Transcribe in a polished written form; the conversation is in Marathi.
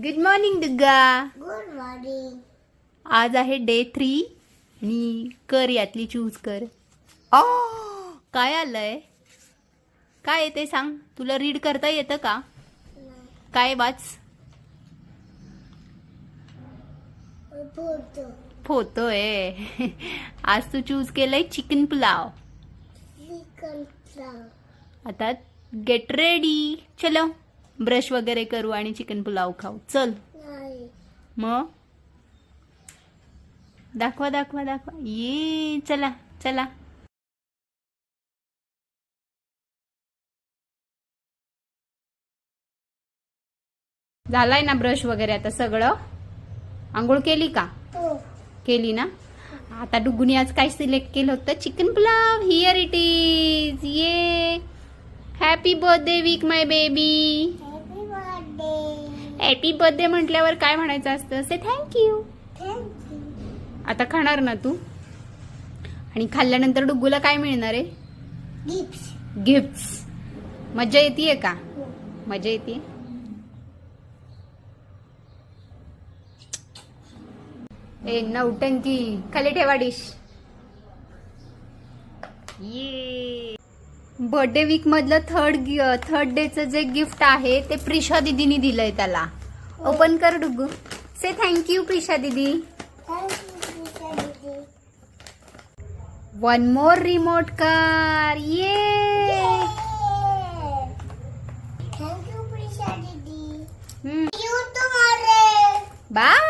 Good morning Durga. Good morning. आज आहे डे 3 आणि कर यातली चूज कर. काय आलंय? काय येते सांग. तुला रीड करता येतं का? काय वाच. फोटो. फोटो आहे. आज तू चूज केलंय चिकन पुलाव. Chicken fry. आता गेट रेडी. चलो ब्रश वगैरे करू आणि चिकन पुलाव खाऊ. चल नाही. मग दाखवा दाखवा दाखवा. ये चला चला. झालाय ना ब्रश वगैरे आता सगळं. आंघोळ केली का? हो. केली ना. आता डुगुनी आज काय सिलेक्ट केलं होतं? Chicken pulao. Here it is. ये happy birthday week my baby. Happy birthday. Happy birthday म्हटल्यावर काय म्हणायचं असतं? Say thank you. Thank you. आता खाणार ना तू? आणि खाल्ल्यानंतर डुग्गूला काय मिळणार आहे? गिफ्ट्स. गिफ्ट्स. मजा येते का? मजा येते. ए नौटंकी खाली ठेवा डिश. ये बर्थडे वीक मधलं थर्ड डेचं जे गिफ्ट आहे ते प्रिशा दीदीनी दिलंय त्याला. ओपन कर डुग्गू. से थँक्यू प्रिशा दीदी. One more remote car. ये थँक यू प्रिशा दीदी. हम्म. You tomorrow. बाय.